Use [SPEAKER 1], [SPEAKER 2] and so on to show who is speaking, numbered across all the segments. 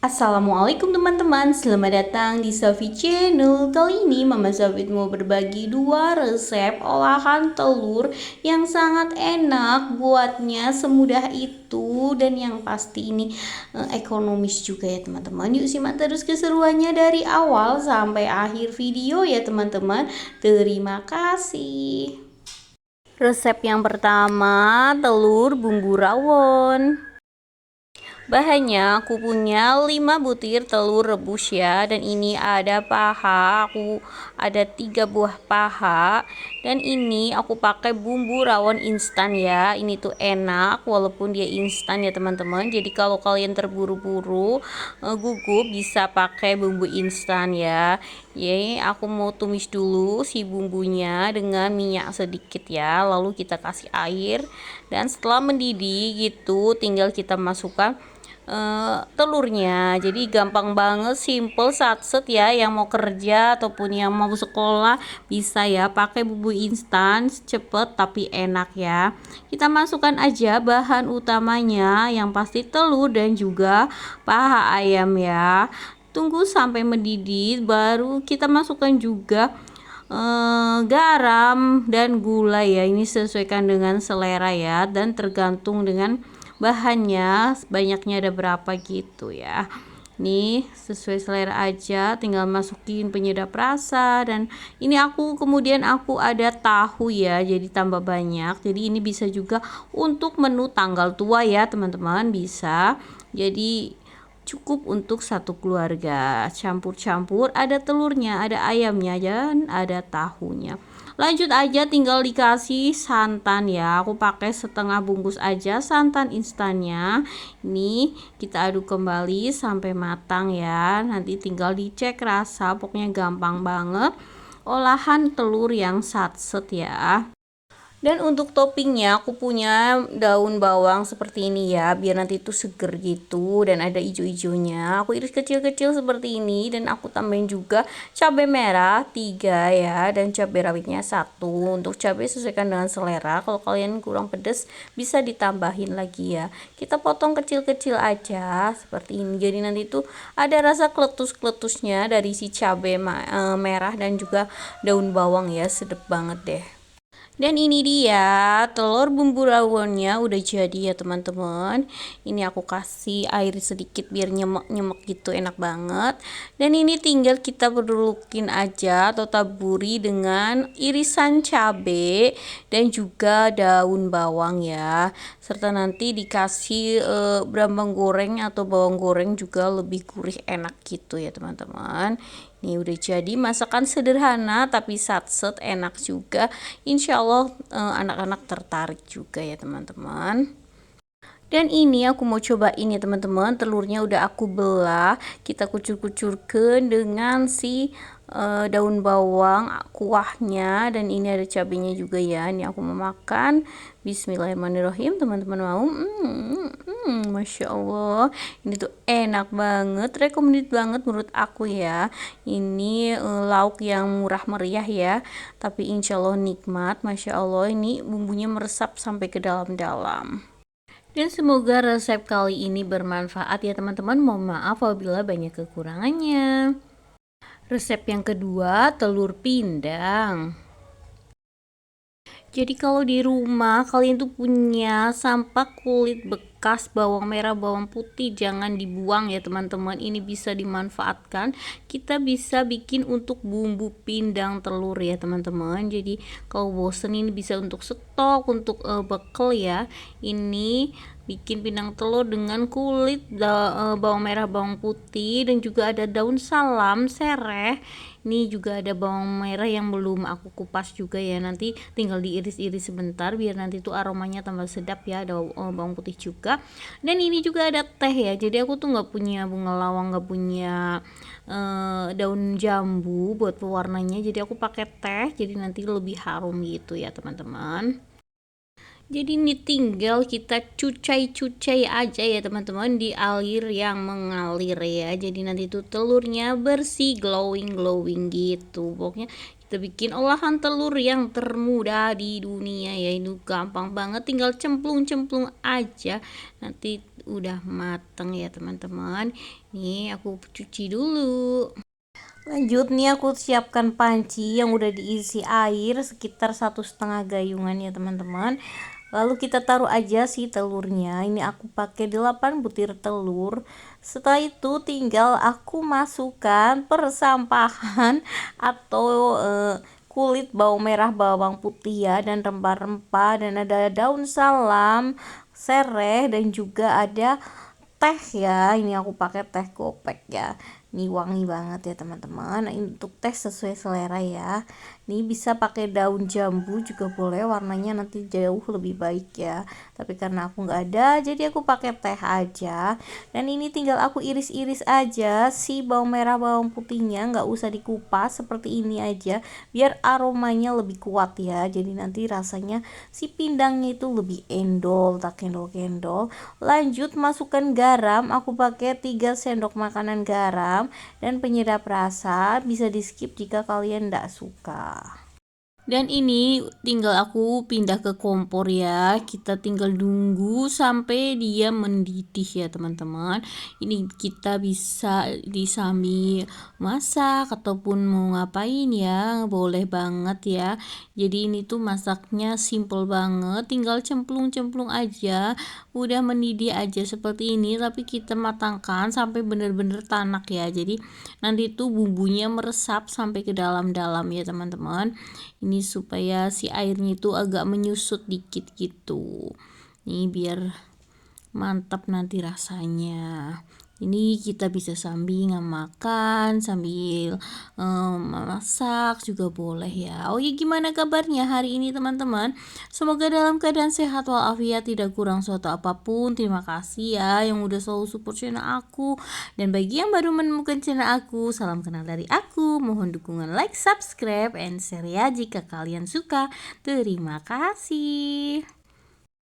[SPEAKER 1] Assalamualaikum teman-teman, selamat datang di Safi Channel. Kali ini Mama Safit mau berbagi 2 resep olahan telur yang sangat enak buatnya, semudah itu, dan yang pasti ini ekonomis juga ya teman-teman. Yuk simak terus keseruannya dari awal sampai akhir video ya teman-teman. Terima kasih. Resep yang pertama, telur bumbu rawon. Bahannya aku punya 5 butir telur rebus ya, dan ini ada paha, aku ada 3 buah paha, dan ini aku pakai bumbu rawon instan ya. Ini tuh enak walaupun dia instan ya teman-teman. Jadi kalau kalian terburu-buru gugup bisa pakai bumbu instan ya. Jadi aku mau tumis dulu si bumbunya dengan minyak sedikit ya, lalu kita kasih air, dan setelah mendidih gitu tinggal kita masukkan telurnya. Jadi gampang banget, simple, satset ya. Yang mau kerja ataupun yang mau sekolah bisa ya pakai bumbu instan, cepet tapi enak ya. Kita masukkan aja bahan utamanya, yang pasti telur dan juga paha ayam ya. Tunggu sampai mendidih, baru kita masukkan juga garam dan gula ya. Ini sesuaikan dengan selera ya, dan tergantung dengan bahannya, banyaknya ada berapa gitu ya. Nih sesuai selera aja, tinggal masukin penyedap rasa. Dan ini kemudian aku ada tahu ya, jadi tambah banyak. Jadi ini bisa juga untuk menu tanggal tua ya teman-teman, bisa. Jadi cukup untuk satu keluarga. Campur-campur, ada telurnya, ada ayamnya, dan ada tahunya. Lanjut aja, tinggal dikasih santan ya. Aku pakai setengah bungkus aja santan instannya. Ini kita aduk kembali sampai matang ya. Nanti tinggal dicek rasa, pokoknya gampang banget olahan telur yang satset ya. Dan untuk toppingnya aku punya daun bawang seperti ini ya, biar nanti itu seger gitu, dan ada ijo-ijonya. Aku iris kecil-kecil seperti ini, dan aku tambahin juga cabai merah 3 ya, dan cabai rawitnya 1. Untuk cabai sesuaikan dengan selera, kalau kalian kurang pedas bisa ditambahin lagi ya. Kita potong kecil-kecil aja seperti ini, jadi nanti itu ada rasa kletus-kletusnya dari si cabai merah dan juga daun bawang ya, sedep banget deh. Dan ini dia telur bumbu rawonnya udah jadi ya teman-teman. Ini aku kasih air sedikit biar nyemek-nyemek gitu, enak banget. Dan ini tinggal kita berlukin aja atau taburi dengan irisan cabe dan juga daun bawang ya. Serta nanti dikasih brambang goreng atau bawang goreng juga lebih gurih, enak gitu ya teman-teman. Ini udah jadi masakan sederhana tapi satset, enak juga. Insya Allah anak-anak tertarik juga ya teman-teman. Dan ini aku mau cobain ya teman-teman, telurnya udah aku belah, kita kucur-kucurkan dengan si daun bawang kuahnya, dan ini ada cabenya juga ya. Ini aku mau makan. Bismillahirrahmanirrahim teman-teman, mau Masya Allah, ini tuh enak banget, recommended banget menurut aku ya. Ini lauk yang murah meriah ya, tapi insya Allah nikmat. Masya Allah, ini bumbunya meresap sampai ke dalam-dalam. Dan semoga resep kali ini bermanfaat ya teman-teman. Mohon maaf apabila banyak kekurangannya. Resep yang kedua, telur pindang. Jadi kalau di rumah kalian tuh punya sampah kulit bekas bawang merah, bawang putih, jangan dibuang ya teman-teman. Ini bisa dimanfaatkan. Kita bisa bikin untuk bumbu pindang telur ya teman-teman. Jadi kalau bosen ini bisa untuk stok, untuk bekal ya. Ini bikin pindang telur dengan kulit bawang merah, bawang putih, dan juga ada daun salam, sereh. Ini juga ada bawang merah yang belum aku kupas juga ya, nanti tinggal diiris-iris sebentar biar nanti tuh aromanya tambah sedap ya. Ada bawang putih juga, dan ini juga ada teh ya. Jadi aku tuh nggak punya bunga lawang, nggak punya daun jambu buat pewarnanya, jadi aku pakai teh, jadi nanti lebih harum gitu ya teman-teman. Jadi ini tinggal kita cucai-cucai aja ya teman-teman di air yang mengalir ya. Jadi nanti tuh telurnya bersih, glowing gitu. Pokoknya Kita bikin olahan telur yang termudah di dunia ya. Ini gampang banget, tinggal cemplung-cemplung aja. Nanti udah mateng ya teman-teman. Nih aku cuci dulu. Lanjut nih aku siapkan panci yang udah diisi air sekitar 1,5 gayungan ya teman-teman. Lalu kita taruh aja si telurnya. Ini aku pakai 8 butir telur. Setelah itu tinggal aku masukkan persampahan atau kulit bawang merah, bawang putih ya, dan rempah-rempah, dan ada daun salam, sereh, dan juga ada teh ya. Ini aku pakai teh gopek ya. Ini wangi banget ya teman-teman. Nah, ini untuk teh sesuai selera ya. Ini bisa pakai daun jambu juga boleh, warnanya nanti jauh lebih baik ya. Tapi karena aku nggak ada, jadi aku pakai teh aja. Dan ini tinggal aku iris-iris aja si bawang merah, bawang putihnya, nggak usah dikupas, seperti ini aja biar aromanya lebih kuat ya. Jadi nanti rasanya si pindangnya itu lebih endol, tak kendol-kendol. Lanjut masukkan garam, aku pakai 3 sendok makanan garam, dan penyedap rasa bisa di skip jika kalian tidak suka. Dan ini tinggal aku pindah ke kompor ya. Kita tinggal tunggu sampai dia mendidih ya teman-teman. Ini kita bisa disambi masak ataupun mau ngapain ya, boleh banget ya. Jadi ini tuh masaknya simple banget, tinggal cemplung-cemplung aja. Udah mendidih aja seperti ini, tapi kita matangkan sampai bener-bener tanak ya. Jadi nanti tuh bumbunya meresap sampai ke dalam-dalam ya teman-teman. Ini supaya si airnya itu agak menyusut dikit gitu. Ini biar mantap nanti rasanya. Ini kita bisa sambil makan, sambil masak juga boleh ya. Oh ya, gimana kabarnya hari ini teman-teman? Semoga dalam keadaan sehat walafiat, tidak kurang suatu apapun. Terima kasih ya yang udah selalu support channel aku. Dan bagi yang baru menemukan channel aku, salam kenal dari aku. Mohon dukungan like, subscribe, and share ya jika kalian suka. Terima kasih.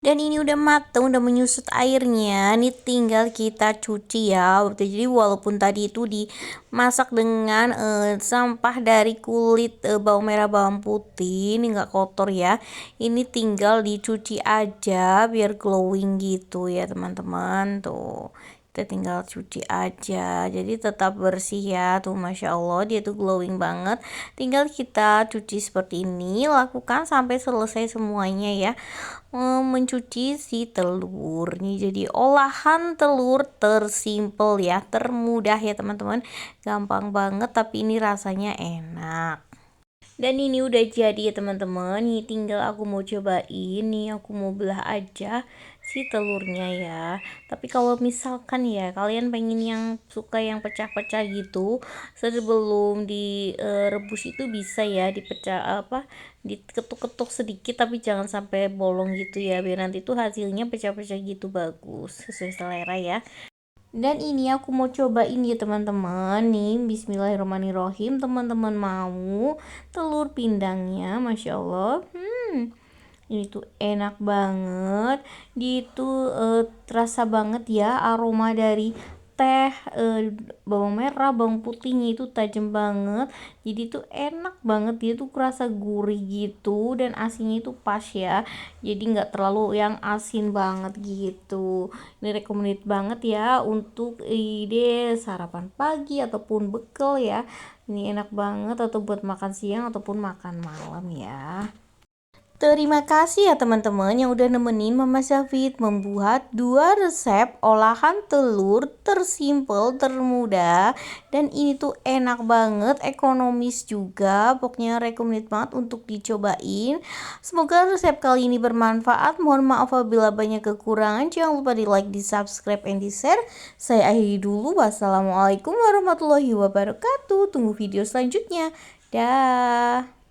[SPEAKER 1] Dan ini udah mateng, udah menyusut airnya. Ini tinggal kita cuci ya. Jadi walaupun tadi itu dimasak dengan sampah dari kulit bawang merah, bawang putih, ini nggak kotor ya. Ini tinggal dicuci aja biar glowing gitu ya teman-teman. Tuh, kita tinggal cuci aja, jadi tetap bersih ya. Tuh Masya Allah, dia tuh glowing banget. Tinggal kita cuci seperti ini, lakukan sampai selesai semuanya ya. Mencuci si telur nih, jadi olahan telur tersimpel ya, termudah ya teman-teman, gampang banget tapi ini rasanya enak. Dan ini udah jadi ya teman-teman. Nih tinggal aku mau cobain, nih aku mau belah aja si telurnya ya. Tapi kalau misalkan ya kalian pengen yang suka yang pecah-pecah gitu, sebelum direbus itu bisa ya dipecah diketuk-ketuk sedikit, tapi jangan sampai bolong gitu ya, biar nanti tuh hasilnya pecah-pecah gitu, bagus sesuai selera ya. Dan ini aku mau cobain ya teman-teman. Nih bismillahirrahmanirrahim, teman-teman mau telur pindangnya, Masya Allah. Ini tuh enak banget. Dia tuh terasa banget ya aroma dari teh, bawang merah, bawang putihnya itu tajam banget. Jadi tuh enak banget, dia tuh kerasa gurih gitu, dan asinnya itu pas ya. Jadi nggak terlalu yang asin banget gitu. Ini recommended banget ya untuk ide sarapan pagi ataupun bekal ya. Ini enak banget atau buat makan siang ataupun makan malam ya. Terima kasih ya teman-teman yang udah nemenin Mama Syafid membuat 2 resep olahan telur tersimpel, termudah, dan ini tuh enak banget, ekonomis juga. Pokoknya recommended banget untuk dicobain. Semoga resep kali ini bermanfaat. Mohon maaf apabila banyak kekurangan. Jangan lupa di like, di subscribe, and di share. Saya akhiri dulu. Wassalamualaikum warahmatullahi wabarakatuh. Tunggu video selanjutnya. Dah.